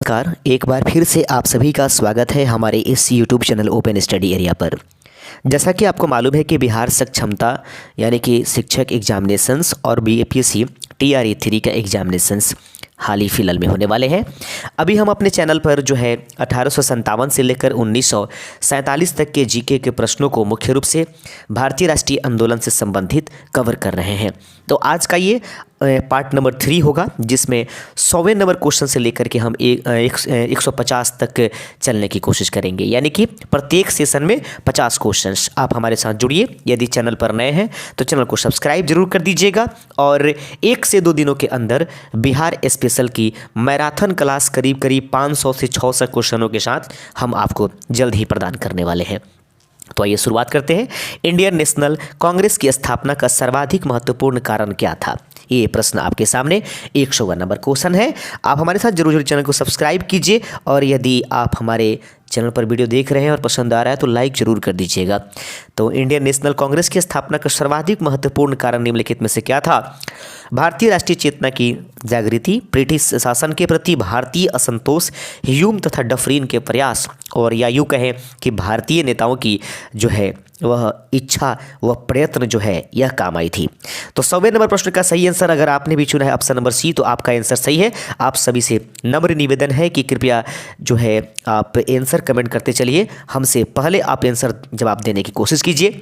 नमस्कार, एक बार फिर से आप सभी का स्वागत है हमारे इस YouTube channel open study area पर। जैसा कि आपको मालूम है कि बिहार क्षमता यानी कि शिक्षक एग्जामिनेशंस और बीएपीएससी टीआरई 3 का एग्जामिनेशंस हाल ही फिलहाल में होने वाले हैं। अभी हम अपने चैनल पर जो है 1857 से लेकर 1947 तक के जीके के प्रश्नों को मुख्य रूप से भारतीय राष्ट्रीय आंदोलन से संबंधित कवर कर रहे हैं। तो आज का ये पार्ट नंबर 3 होगा, जिसमें 100वें नंबर क्वेश्चन से लेकर के हम 150 तक चलने की कोशिश करेंगे, यानी कि प्रत्येक सेशन में 50 क्वेश्चंस। आप हमारे साथ जुड़िए। यदि चैनल पर नए हैं तो चैनल को सब्सक्राइब जरूर कर दीजिएगा और 1 से 2 दिनों के अंदर बिहार स्पेशल की मैराथन क्लास करीब 500 से 600 क्वेश्चनों के साथ हम आपको जल्द ही प्रदान करने वाले हैं। तो आइए शुरुआत करते हैं। इंडियन नेशनल कांग्रेस की स्थापना का सर्वाधिक महत्वपूर्ण कारण क्या था? ये प्रश्न आपके सामने 100वां नंबर क्वेश्चन है। आप हमारे साथ जरूर चैनल को सब्सक्राइब कीजिए और यदि आप हमारे चैनल पर वीडियो देख रहे हैं और पसंद आ रहा है तो लाइक जरूर कर दीजिएगा। तो इंडियन नेशनल कांग्रेस की स्थापना का सर्वाधिक महत्वपूर्ण कारण निम्नलिखित में से क्या था? भारतीय राष्ट्रीय चेतना की जागृति, ब्रिटिश शासन के प्रति भारतीय असंतोष, ह्यूम तथा डफरीन के प्रयास, और या यूँ कहें कि भारतीय नेताओं की जो है वह इच्छा, वह प्रयत्न जो है यह काम आई थी। तो 100वें नंबर प्रश्न का सही आंसर अगर आपने भी चुना है ऑप्शन नंबर सी, तो आपका आंसर सही है। आप सभी से नम्र निवेदन है कि कृपया जो है आप आंसर कमेंट करते चलिए। हमसे पहले आप आंसर जवाब देने की कोशिश कीजिए।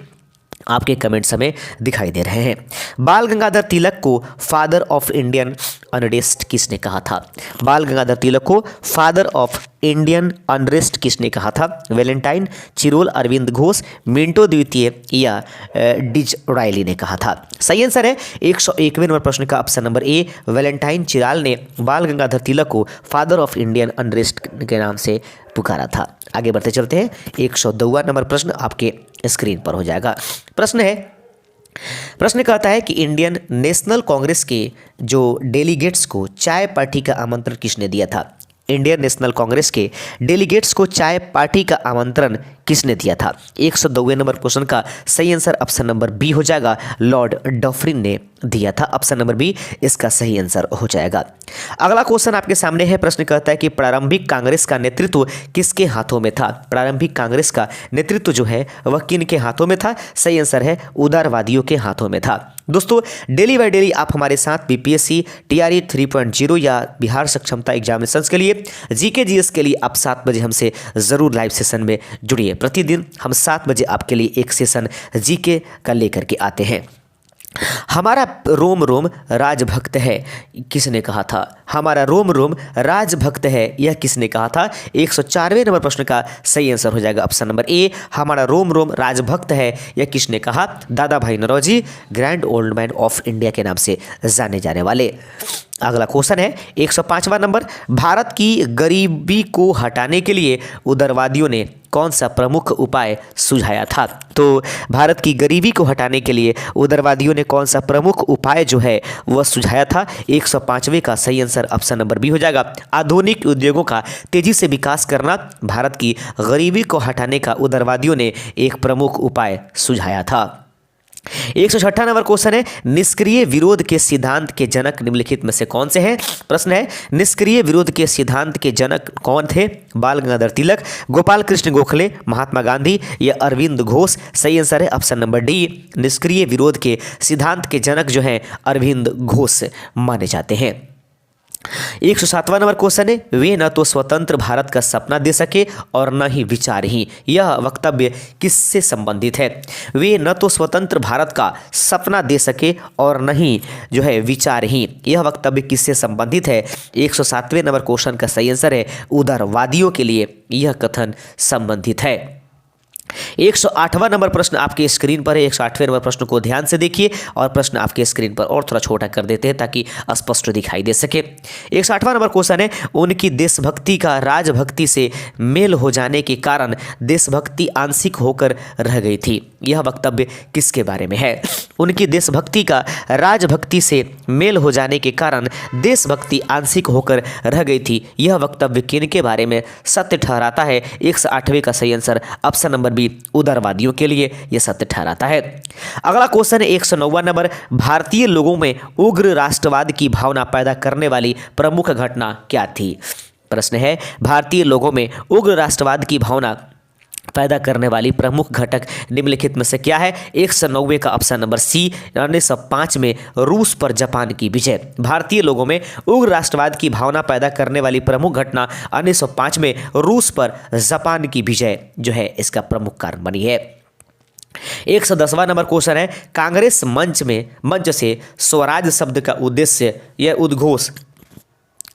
आपके कमेंट्स हमें दिखाई दे रहे हैं। बाल गंगाधर तिलक को फादर ऑफ इंडियन अनरेस्ट किसने कहा था? बाल गंगाधर तिलक को फादर ऑफ इंडियन अनरेस्ट किसने कहा था? Valentine, Chirol Aurobindo Ghosh, Minto द्वितीय या डिज़रायली ने कहा था? सही आंसर है 101वें नंबर प्रश्न का ऑप्शन नंबर ए, वैलेंटाइन चिराल ने बाल गंगाधर तिलक को फादर ऑफ इंडियन अनरेस्ट के नाम से पुकारा था। आगे बढ़ते चलते हैं। 102वां नंबर प्रश्न आपके स्क्रीन पर हो जाएगा। प्रश्न कहता है कि इंडियन नेशनल कांग्रेस के जो डेलीगेट्स को चाय पार्टी का आमंत्रण किसने दिया था? इंडियन नेशनल कांग्रेस के डेलीगेट्स को चाय पार्टी का आमंत्रण किसने दिया था? 102वें नंबर क्वेश्चन का सही आंसर ऑप्शन नंबर बी हो जाएगा, लॉर्ड डफरिन ने दिया था। ऑप्शन नंबर बी इसका सही आंसर हो जाएगा। अगला क्वेश्चन आपके सामने है। प्रश्न कहता है कि प्रारंभिक कांग्रेस का नेतृत्व किसके हाथों में था? प्रारंभिक कांग्रेस का नेतृत्व जो है वह किन के हाथों में था? सही आंसर है उदारवादियों के हाथों में था। दोस्तों, डेली बाय डेली आप हमारे साथ बीपीएससी टीआरई 3.0 या बिहार सक्षमता एग्जामिनेशंस के लिए जीके जीएस के लिए आप 7 बजे हमसे ज़रूर लाइव सेशन में जुड़िए। प्रतिदिन हम 7 बजे आपके लिए एक सेशन जीके का लेकर के आते हैं। हमारा रोम रोम राजभक्त है किसने कहा था? हमारा रोम रोम राजभक्त है यह किसने कहा था? 104वें नंबर प्रश्न का सही आंसर हो जाएगा ऑप्शन नंबर ए, हमारा रोम रोम राजभक्त है यह किसने कहा? Dadabhai Naoroji, grand old man of India के नाम से जाने जाने वाले। अगला क्वेश्चन है 105वां नंबर। भारत की गरीबी को हटाने के लिए उदारवादियों ने कौन सा प्रमुख उपाय सुझाया था? तो भारत की गरीबी को हटाने के लिए उदारवादियों ने कौन सा प्रमुख उपाय जो है वह सुझाया था? 105वें का सही आंसर ऑप्शन नंबर बी हो जाएगा, आधुनिक उद्योगों का तेजी से विकास करना भारत की गरीबी को हटाने का उदारवादियों ने एक प्रमुख उपाय सुझाया था। 106 नंबर क्वेश्चन है, निष्क्रिय विरोध के सिद्धांत के जनक निम्नलिखित में से कौन से हैं? प्रश्न है, निष्क्रिय विरोध के सिद्धांत के जनक कौन थे? बाल गंगाधर तिलक, गोपाल कृष्ण गोखले, महात्मा गांधी या अरविंद घोष? सही आंसर है ऑप्शन नंबर डी, निष्क्रिय विरोध के सिद्धांत के जनक जो हैं अरविंद घोष माने जाते हैं। 107वां नंबर क्वेश्चन है, वे न तो स्वतंत्र भारत का सपना दे सके और न ही विचारहीन। यह वक्तव्य किससे संबंधित है? वे न तो स्वतंत्र भारत का सपना दे सके और न ही जो है विचारहीन। यह वक्तव्य किससे संबंधित है? 107वें नंबर क्वेश्चन का सही आंसर है उदारवादियों के लिए यह कथन संबंधित है। 108वां नंबर प्रश्न आपके स्क्रीन पर है। 108वें नंबर प्रश्न को ध्यान से देखिए और प्रश्न आपके स्क्रीन पर और थोड़ा छोटा कर देते हैं ताकि स्पष्ट दिखाई दे सके। 108वां नंबर क्वेश्चन है, उनकी देशभक्ति का राजभक्ति से मेल हो जाने के कारण देशभक्ति आंशिक होकर रह गई थी। यह वक्तव्य किसके बारे में है? उनकी देशभक्ति का राजभक्ति से मेल हो जाने के कारण देशभक्ति आंशिक होकर रह गई थी। यह वक्तव्य किन के बारे में सत्य ठहराता है? 108वें का सही आंसर ऑप्शन नंबर बी, उदारवादियों के लिए यह सत्य ठहराता है। अगला क्वेश्चन है 109वां नंबर, भारतीय लोगों में उग्र राष्ट्रवाद की भावना पैदा करने वाली प्रमुख घटना क्या थी? प्रश्न है, भारतीय लोगों में उग्र राष्ट्रवाद की भावना पैदा करने वाली प्रमुख घटक निम्नलिखित में से क्या है? 190 का ऑप्शन नंबर सी। 1905 में रूस पर जापान की विजय। भारतीय लोगों में उग्र राष्ट्रवाद की भावना पैदा करने वाली प्रमुख घटना 1905 में रूस पर जापान की विजय जो है इसका प्रमुख कारण बनी है। 110वां नंबर क्वेश्चन है, कांग्रेस मंच से स्वराज शब्द का उद्देश्य यह उद्घोष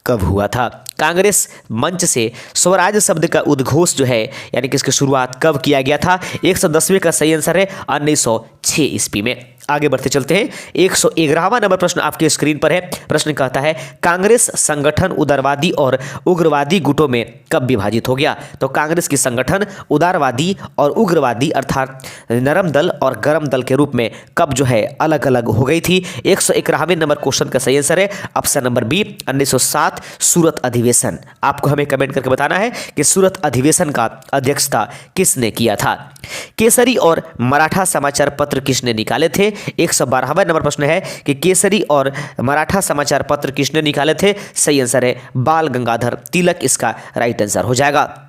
कब हुआ था? कांग्रेस मंच से स्वराज शब्द का उद्घोष जो है यानी कि इसकी शुरुआत कब किया गया था? 110वें का सही आंसर है 1906 ईस्वी में। आगे बढ़ते चलते हैं। 111वां नंबर प्रश्न आपके स्क्रीन पर है। प्रश्न कहता है, कांग्रेस संगठन उदारवादी और उग्रवादी गुटों में कब विभाजित हो गया? तो कांग्रेस की संगठन उदारवादी और उग्रवादी अर्थात नरम दल और गरम दल के रूप में कब जो है अलग अलग हो गई थी? 111वें नंबर क्वेश्चन का सही आंसर है ऑप्शन नंबर बी 1907 सूरत अधिवेशन। आपको हमें कमेंट करके बताना है कि सूरत अधिवेशन का अध्यक्षता किसने किया था? केसरी और मराठा समाचार पत्र किसने निकाले थे? 112वां नंबर प्रश्न है कि केसरी और मराठा समाचार पत्र किसने निकाले थे? सही आंसर है बाल गंगाधर तिलक, इसका राइट आंसर हो जाएगा।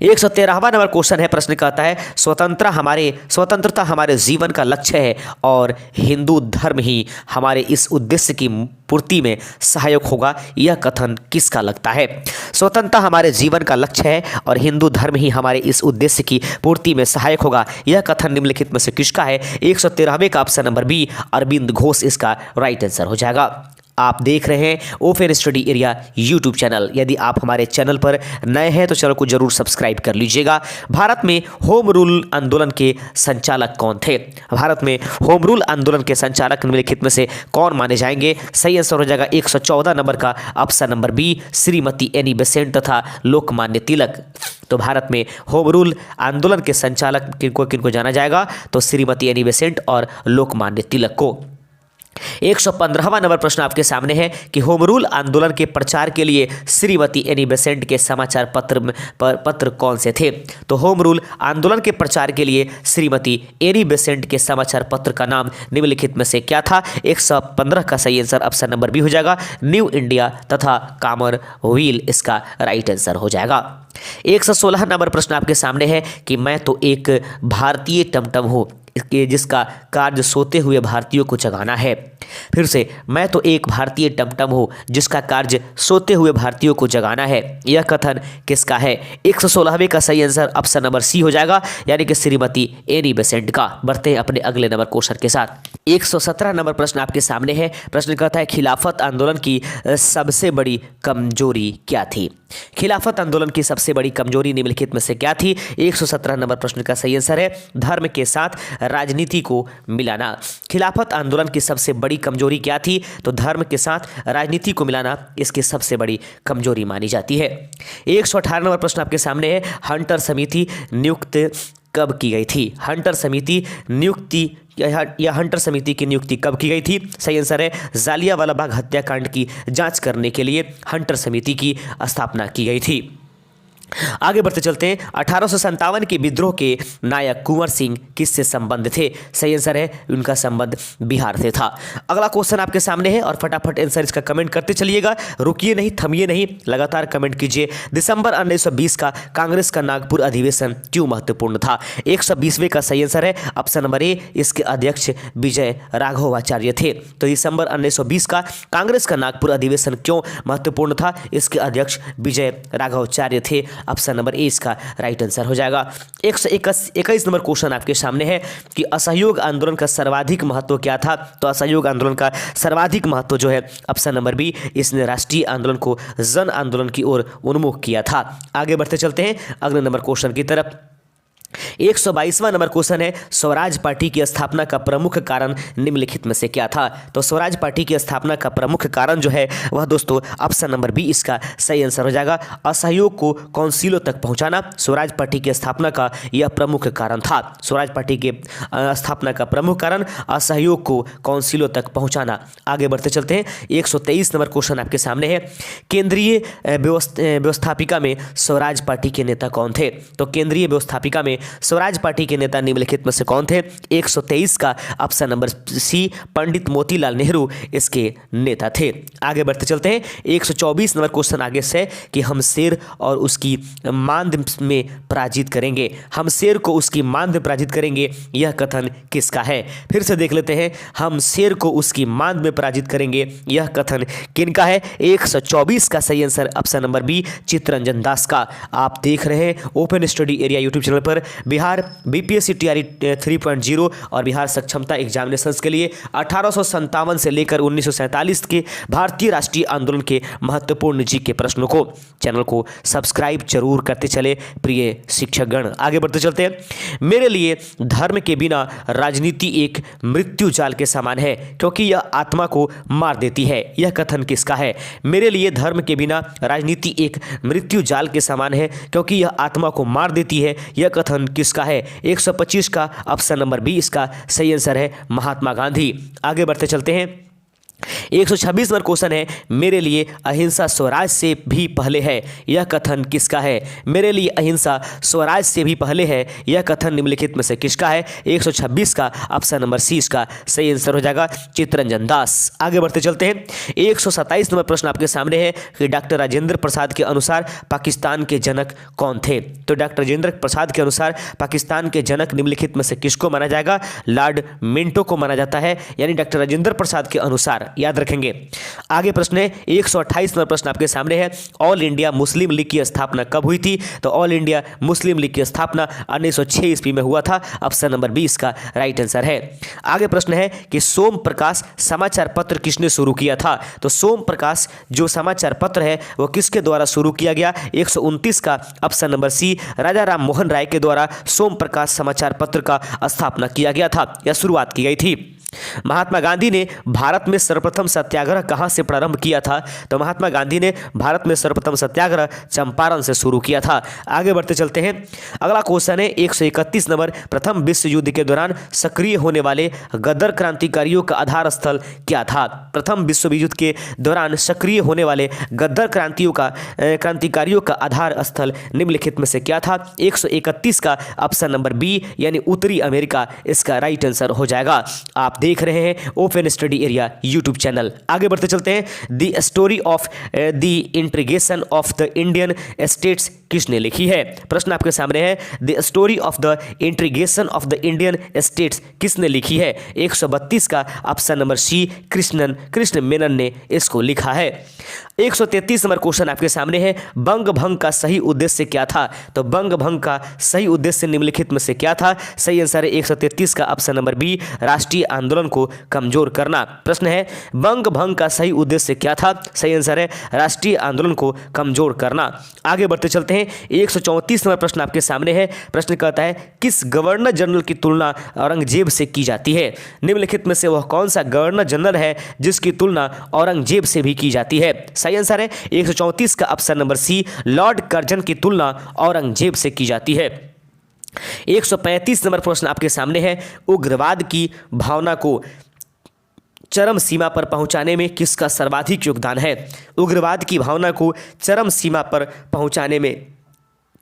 113वां नंबर क्वेश्चन है। प्रश्न कहता है, स्वतंत्रता हमारे जीवन का लक्ष्य है और हिंदू धर्म ही हमारे इस उद्देश्य की पूर्ति में सहायक होगा, यह कथन किसका लगता है? स्वतंत्रता हमारे जीवन का लक्ष्य है और हिंदू धर्म ही हमारे इस उद्देश्य की पूर्ति में सहायक होगा, यह कथन निम्नलिखित में से किसका है? 113वें का option number B Aurobindo Ghosh, इसका राइट आंसर हो जाएगा। आप देख रहे हैं open study area YouTube channel. यदि आप हमारे चैनल पर नए हैं तो चैनल को जरूर सब्सक्राइब कर लीजिएगा। भारत में होम रूल आंदोलन के संचालक कौन थे? भारत में होम रूल आंदोलन के संचालक निम्नलिखित में से कौन माने जाएंगे? सही आंसर हो जाएगा 114 नंबर का option number B Shrimati Annie Besant तथा लोकमान्य तिलक। तो भारत में होम रूल आंदोलन के संचालक किनको जाना जाएगा? तो श्रीमती एनी बेसेंट और लोकमान्य तिलक को। 115वां नंबर प्रश्न आपके सामने है कि होम रूल आंदोलन के प्रचार के लिए श्रीमती एनी बेसेंट के समाचार पत्र कौन से थे? तो होम रूल आंदोलन के प्रचार के लिए श्रीमती एनी बेसेंट के समाचार पत्र का नाम निम्नलिखित में से क्या था? 115 का सही आंसर ऑप्शन नंबर बी हो जाएगा न्यू इंडिया तथा कामर व्हील, इसका राइट आंसर हो जाएगा। 116 नंबर प्रश्न आपके सामने है कि मैं तो एक भारतीय टमटम हूँ जिसका कार्य सोते हुए भारतीयों को जगाना है। फिर से, मैं तो एक भारतीय टमटम हूँ जिसका कार्य सोते हुए भारतीयों को जगाना है, यह कथन किसका है? 116वें का सही आंसर ऑप्शन नंबर सी हो जाएगा यानी कि श्रीमती एनी बेसेंट का। बढ़ते हैं अपने अगले नंबर क्वेश्चन के साथ। 117 नंबर प्रश्न आपके सामने है। प्रश्न कहता है, खिलाफत आंदोलन की सबसे बड़ी कमजोरी क्या थी? खिलाफत आंदोलन की सबसे बड़ी कमजोरी निम्नलिखित में से क्या थी? 117 नंबर प्रश्न का सही आंसर है धर्म के साथ राजनीति को मिलाना। खिलाफत आंदोलन की सबसे बड़ी कमजोरी क्या थी? तो धर्म के साथ राजनीति को मिलाना इसकी सबसे बड़ी कमजोरी मानी जाती है। 118 नंबर प्रश्न आपके सामने है, हंटर समिति नियुक्त कब की गई थी? हंटर समिति नियुक्ति या हंटर समिति की नियुक्ति कब की गई थी? सही आंसर है जालियांवाला बाग हत्याकांड की जांच करने के लिए हंटर समिति की स्थापना की गई थी। आगे बढ़ते चलते हैं। 1857 के विद्रोह के नायक कुंवर सिंह किससे संबंध थे? सही आंसर है उनका संबंध बिहार से था। अगला क्वेश्चन आपके सामने है और फटाफट आंसर इसका कमेंट करते चलिएगा, रुकिए नहीं, थमिए नहीं, लगातार कमेंट कीजिए। दिसंबर 1920 का कांग्रेस का नागपुर अधिवेशन क्यों महत्वपूर्ण था? 120वें का सही आंसर है ऑप्शन नंबर ए, इसके अध्यक्ष विजय राघवाचार्य थे। तो दिसंबर 1920 का कांग्रेस का नागपुर अधिवेशन क्यों महत्वपूर्ण था? इसके अध्यक्ष विजय राघवाचार्य थे। ऑप्शन नंबर ए इसका राइट आंसर हो जाएगा। 121 नंबर क्वेश्चन आपके सामने है कि असहयोग आंदोलन का सर्वाधिक महत्व क्या था? तो असहयोग आंदोलन का सर्वाधिक महत्व जो है ऑप्शन नंबर बी, इसने राष्ट्रीय आंदोलन को जन आंदोलन की ओर उन्मुख किया था। आगे बढ़ते चलते हैं अगले नंबर क्वेश्चन की तरफ। 122वां नंबर क्वेश्चन है, स्वराज पार्टी की स्थापना का प्रमुख कारण निम्नलिखित में से क्या था? तो स्वराज पार्टी की स्थापना का प्रमुख कारण जो है वह दोस्तों ऑप्शन नंबर बी इसका सही आंसर हो जाएगा असहयोग को काउंसिलों तक पहुंचाना। स्वराज पार्टी की स्थापना का यह प्रमुख कारण था। स्वराज पार्टी के स्थापना का प्रमुख कारण असहयोग को काउंसिलों तक पहुंचाना। आगे बढ़ते चलते हैं। 123 नंबर क्वेश्चन आपके सामने है, केंद्रीय व्यवस्थापिका में स्वराज पार्टी के नेता कौन थे? तो केंद्रीय व्यवस्थापिका में स्वराज पार्टी के नेता निम्नलिखित में से कौन थे? 123 का ऑप्शन नंबर सी पंडित मोतीलाल नेहरू इसके नेता थे। आगे बढ़ते चलते हैं। 124 नंबर क्वेश्चन आगे से कि हम शेर और उसकी मांद में पराजित करेंगे, हम शेर को उसकी मांद में पराजित करेंगे, यह कथन किसका है? फिर से देख लेते हैं। हम शेर को उसकी मांद में पराजित करेंगे, यह कथन किनका है? 124 का सही answer option number B Chittaranjan Das का। आप देख रहे हैं open study area YouTube channel पर बिहार बीपीएससी टीआरई 3.0 और बिहार सक्षमता एग्जामिनेशंस के लिए 1857 से लेकर 1947 के भारतीय राष्ट्रीय आंदोलन के महत्वपूर्ण जी के प्रश्नों को। चैनल को सब्सक्राइब जरूर करते चले प्रिय शिक्षकगण। आगे बढ़ते चलते हैं। मेरे लिए धर्म के बिना राजनीति एक मृत्यु जाल के समान है क्योंकि यह आत्मा को मार देती है, यह कथन किसका है? मेरे लिए धर्म के बिना राजनीति एक मृत्यु जाल के समान है क्योंकि यह आत्मा को मार देती है, यह कथन किसका है? 125 का ऑप्शन नंबर बी इसका सही आंसर है महात्मा गांधी। आगे बढ़ते चलते हैं। 126 नंबर क्वेश्चन है। मेरे लिए अहिंसा स्वराज से भी पहले है, यह कथन किसका है? मेरे लिए अहिंसा स्वराज से भी पहले है, यह कथन निम्नलिखित में से किसका है? 126 का ऑप्शन नंबर सी इसका सही आंसर हो जाएगा चित्तरंजन दास। आगे बढ़ते चलते हैं। 127 नंबर प्रश्न आपके सामने है कि डॉक्टर राजेंद्र प्रसाद के अनुसार पाकिस्तान के जनक कौन थे? तो डॉक्टर राजेंद्र प्रसाद के अनुसार पाकिस्तान के जनक निम्नलिखित में से किसको माना जाएगा? लॉर्ड मिंटो को माना जाता है, यानी डॉक्टर राजेंद्र प्रसाद के अनुसार, याद रखेंगे। आगे प्रश्न है 128 नंबर प्रश्न आपके सामने है। ऑल इंडिया मुस्लिम लीग की स्थापना कब हुई थी? तो ऑल इंडिया मुस्लिम लीग की स्थापना 1906 ईस्वी में हुआ था, ऑप्शन नंबर 20 का राइट आंसर है। आगे प्रश्न है कि सोम प्रकाश समाचार पत्र किसने शुरू किया था? तो सोम प्रकाश जो समाचार पत्र है वो किसके द्वारा शुरू किया गया? 129 का ऑप्शन नंबर सी राजा राम मोहन राय के द्वारा सोम प्रकाश समाचार पत्र का स्थापना किया गया था या शुरुआत की गई थी। महात्मा गांधी ने भारत में सर्वप्रथम सत्याग्रह कहां से प्रारंभ किया था? तो महात्मा गांधी ने भारत में सर्वप्रथम सत्याग्रह चंपारण से शुरू किया था। आगे बढ़ते चलते हैं। अगला क्वेश्चन है 131 नंबर। प्रथम विश्व युद्ध के दौरान सक्रिय होने वाले गदर क्रांतिकारियों का आधार स्थल क्या था? प्रथम विश्व युद्ध के दौरान सक्रिय होने वाले गदर क्रांतिकारियों का आधार स्थल निम्नलिखित में से क्या था? 131 का ऑप्शन नंबर बी यानी उत्तरी अमेरिका इसका राइट आंसर हो जाएगा। आप देख रहे हैं open study area YouTube channel. आगे बढ़ते चलते हैं। The story of the integration of the Indian states किसने लिखी है? प्रश्न आपके सामने है। The story of the integration of the Indian states किसने लिखी है? 132 का option number C Krishna Menon ने इसको लिखा है। 133 नंबर क्वेश्चन आपके सामने है। बंग भंग का सही उद्देश्य क्या था? तो बंग भंग का सही उद्देश्य निम्नलिखित में से क्या था? सही आंसर है 133 का ऑप्शन नंबर बी राष्ट्रीय आंदोलन को कमजोर करना। प्रश्न है बंग भंग का सही उद्देश्य क्या था? सही आंसर है राष्ट्रीय आंदोलन को कमजोर करना। आगे बढ़ते चलते हैं। 134 नंबर प्रश्न आपके सामने है। प्रश्न कहता है किस गवर्नर जनरल की तुलना औरंगजेब से की जाती है? निम्नलिखित में से वह कौन सा गवर्नर जनरल है जिसकी तुलना औरंगजेब से भी की जाती है? सही आंसर है 134 का option number C Lord Curzon की तुलना औरंगजेब से की जाती है। 135 नंबर प्रश्न आपके सामने है। उग्रवाद की भावना को चरम सीमा पर पहुंचाने में किसका सर्वाधिक योगदान है? उग्रवाद की भावना को चरम सीमा पर पहुंचाने में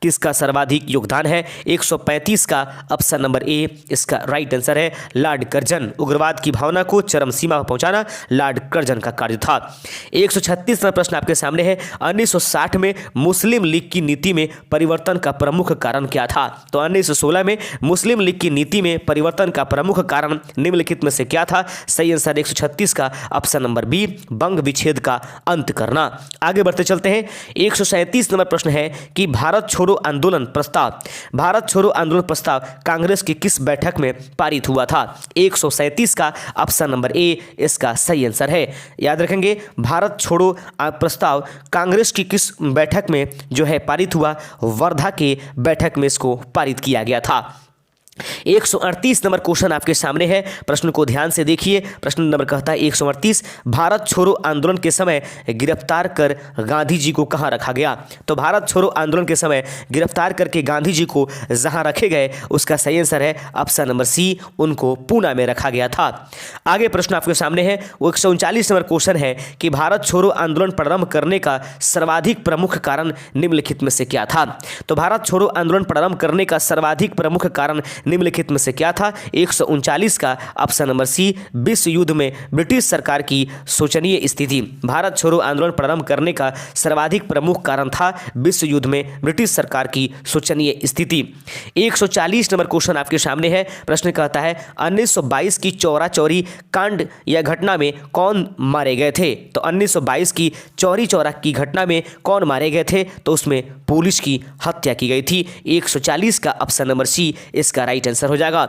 किसका सर्वाधिक योगदान है? 135 का ऑप्शन नंबर ए इसका राइट आंसर है लॉर्ड कर्जन। उग्रवाद की भावना को चरम सीमा पर पहुंचाना लॉर्ड कर्जन का कार्य था। 136 नंबर प्रश्न आपके सामने है। 1960 में मुस्लिम लीग की नीति में परिवर्तन का प्रमुख कारण क्या था? तो 1916 में मुस्लिम लीग की नीति में परिवर्तन का प्रमुख कारण निम्नलिखित में से क्या था? सही आंसर 136 का ऑप्शन नंबर बी बंग विच्छेद का अंत करना। आगे बढ़ते चलते हैं। 137 नंबर प्रश्न है कि भारत छोड़ो आंदोलन प्रस्ताव कांग्रेस की किस बैठक में पारित हुआ था? 137 का ऑप्शन नंबर ए इसका सही आंसर है। याद रखेंगे भारत छोड़ो प्रस्ताव कांग्रेस की किस बैठक में जो है पारित हुआ? वर्धा के बैठक में इसको पारित किया गया था। 138 नंबर क्वेश्चन आपके सामने है, प्रश्न को ध्यान से देखिए। प्रश्न नंबर कहता है 138, भारत छोड़ो आंदोलन के समय गिरफ्तार कर गांधी जी को कहां रखा गया? तो भारत छोड़ो आंदोलन के समय गिरफ्तार करके गांधी जी को जहां रखे गए उसका सही आंसर है ऑप्शन नंबर सी, उनको पूना में रखा गया था। आगे प्रश्न आपके सामने है, वो 139 नंबर क्वेश्चन है कि भारत छोड़ो आंदोलन प्रारंभ करने का सर्वाधिक प्रमुख कारण निम्नलिखित में से क्या था? तो भारत छोड़ो आंदोलन प्रारंभ करने का सर्वाधिक प्रमुख कारण निम्नलिखित में से क्या था? 139 का ऑप्शन नंबर सी, विश्व युद्ध में ब्रिटिश सरकार की शोचनीय स्थिति। भारत छोड़ो आंदोलन प्रारंभ करने का सर्वाधिक प्रमुख कारण था विश्व युद्ध में ब्रिटिश सरकार की शोचनीय स्थिति। 140 नंबर क्वेश्चन आपके सामने है, प्रश्न कहता है 1922 की चौरा चौरी कांड या घटना में कौन मारे गए थे? तो 1922 की चौरी चौरा की घटना में कौन मारे गए थे? तो उसमें पुलिस की हत्या की गई थी। 140 का ऑप्शन नंबर सी इसका राइट आंसर हो जाएगा।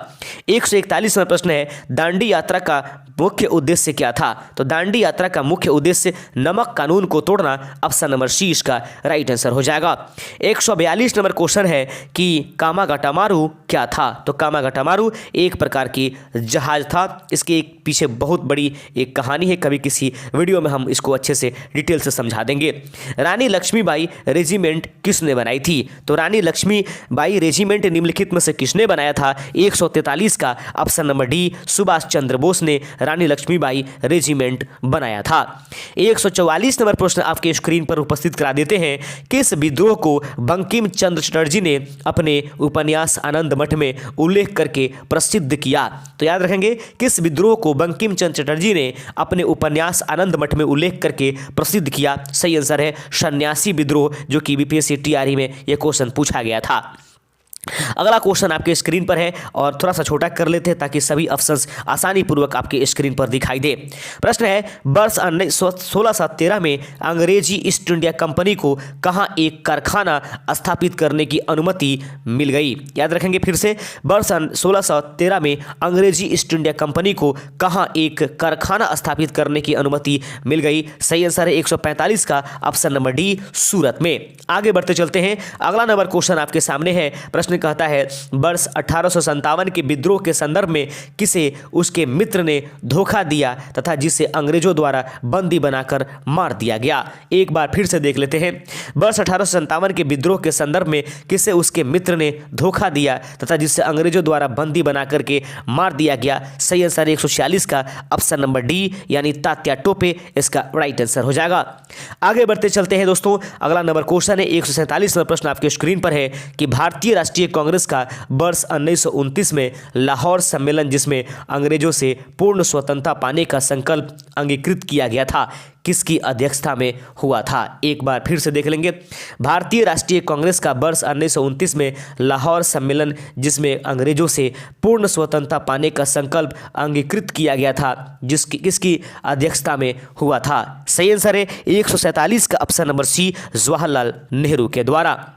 141 में प्रश्न है, दांडी यात्रा का मुख्य उद्देश्य क्या था? तो दांडी यात्रा का मुख्य उद्देश्य नमक कानून को तोड़ना, ऑप्शन नंबर सी इसका राइट आंसर हो जाएगा। 142 नंबर क्वेश्चन है कि कामागाटामारू क्या था? तो कामागाटामारू एक प्रकार की जहाज था। इसके एक पीछे बहुत बड़ी एक कहानी है, कभी किसी वीडियो में हम इसको अच्छे से डिटेल से समझा देंगे। रानी लक्ष्मीबाई रेजिमेंट किसने बनाई थी? तो रानी लक्ष्मीबाई रेजिमेंट निम्नलिखित में से किसने बनाया था? 143 का option number D, Subhash Chandra Bose ने रानी लक्ष्मीबाई रेजिमेंट बनाया था। 144 नंबर प्रश्न आपके स्क्रीन पर उपस्थित करा देते हैं, किस विद्रोह को बंकिम चंद्र चटर्जी ने अपने उपन्यास आनंद मठ में उल्लेख करके प्रसिद्ध किया? तो याद रखेंगे, किस विद्रोह को बंकिम चंद्र चटर्जी ने अपने उपन्यास आनंद मठ में उल्लेख करके प्रसिद्ध किया? सही आंसर है सन्यासी विद्रोह, जो कि बीपीएससी टीआरई में यह क्वेश्चन पूछा गया था। अगला क्वेश्चन आपके स्क्रीन पर है और थोड़ा सा छोटा कर लेते हैं ताकि सभी ऑप्शंस आसानी पूर्वक आपके स्क्रीन पर दिखाई दे। प्रश्न है, वर्ष 1613 में अंग्रेजी ईस्ट इंडिया कंपनी को कहां एक कारखाना स्थापित करने की अनुमति मिल गई? याद रखेंगे फिर से, वर्ष 1613 में अंग्रेजी ईस्ट इंडिया कंपनी को कहां एक कारखाना स्थापित करने की अनुमति मिल गई? सही आंसर है 145 का ऑप्शन नंबर डी, सूरत में। आगे बढ़ते चलते हैं, अगला नंबर क्वेश्चन आपके सामने है, प्रश्न कहता है वर्ष 1857 के विद्रोह के संदर्भ में किसे उसके मित्र ने धोखा दिया तथा जिसे अंग्रेजों द्वारा बंदी बनाकर मार दिया गया? एक बार फिर से देख लेते हैं, वर्ष 1857 के विद्रोह के संदर्भ में किसे उसके मित्र ने धोखा दिया तथा जिसे अंग्रेजों द्वारा बंदी बनाकर के मार दिया गया? सही आंसर 146 का ऑप्शन नंबर डी, यानी तात्या टोपे इसका राइट आंसर हो जाएगा। आगे बढ़ते चलते हैं दोस्तों, अगला नंबर क्वेश्चन है 147 नंबर प्रश्न आपके स्क्रीन पर है कि भारतीय राष्ट्रीय कांग्रेस का वर्ष 1929 में लाहौर सम्मेलन, जिसमें अंग्रेजों से पूर्ण स्वतंत्रता पाने का संकल्प अंगीकृत किया गया था, किसकी अध्यक्षता में हुआ था? एक बार फिर से देख लेंगे, भारतीय राष्ट्रीय कांग्रेस का वर्ष 1929 में लाहौर सम्मेलन, जिसमें अंग्रेजों से पूर्ण स्वतंत्रता पाने का संकल्प अंगीकृत किया गया था, किसकी अध्यक्षता में हुआ था? सही आंसर है 147 का option number C, Jawaharlal Nehru के द्वारा।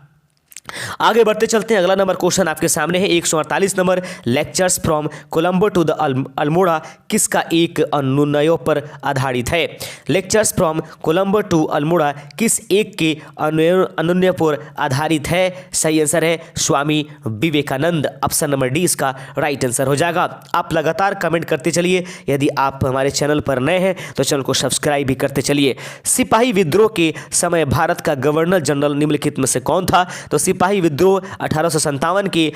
आगे बढ़ते चलते हैं, अगला नंबर क्वेश्चन आपके सामने है 148 नंबर, lectures from Colombo to the Almora किसका एक अनुनयों पर आधारित है? Lectures from Colombo to Almora किस एक के अनुनय पर आधारित है? सही आंसर है Swami Vivekananda, option number D इसका राइट आंसर हो जाएगा। आप लगातार कमेंट करते चलिए, यदि आप हमारे चैनल पर नए हैं तो चैनल को सब्सक्राइब भी करते चलिए। सिपाही विद्रोह के समय भारत का गवर्नर जनरल निम्नलिखित में से कौन था? तो सिपाही विद्रोह 1857 के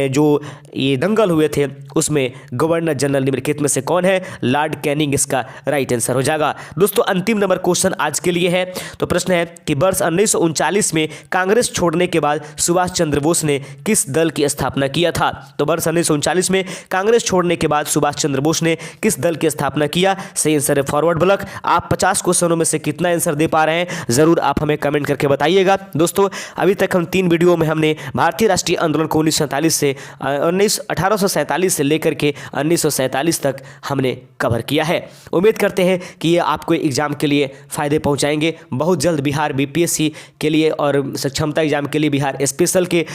जो ये दंगल हुए थे उसमें गवर्नर जनरल निम्नलिखित में से कौन है? लॉर्ड कैनिंग इसका राइट आंसर हो जाएगा। दोस्तों अंतिम नंबर क्वेश्चन आज के लिए है, तो प्रश्न है कि वर्ष 1939 में कांग्रेस छोड़ने के बाद सुभाष चंद्र बोस ने किस दल की स्थापना किया था? तो वर्ष 1939 में कांग्रेस छोड़ने के बाद सुभाष चंद्र बोस ने किस दल की स्थापना किया? सही आंसर है फॉरवर्ड ब्लॉक। आप 50 क्वेश्चनों में से कितना आंसर दे पा रहे हैं जरूर आप हमें कमेंट करके बताइएगा। दोस्तों अभी तक हम 3 वीडियो में हमने भारतीय राष्ट्रीय आंदोलन को 1847 से लेकर के 1947 तक हमने कवर किया है। उम्मीद करते हैं कि ये आपको एग्जाम के लिए फ़ायदे पहुंचाएंगे। बहुत जल्द बिहार बीपीएससी के लिए और सक्षमता एग्जाम के लिए बिहार स्पेशल के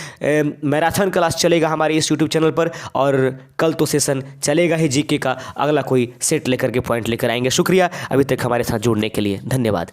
मैराथन क्लास चलेगा हमारे इस यूट्यूब चैनल पर, और कल तो सेशन चलेगा ही जीके का, अगला कोई सेट लेकर के पॉइंट लेकर आएंगे। शुक्रिया अभी तक हमारे साथ जुड़ने के लिए, धन्यवाद।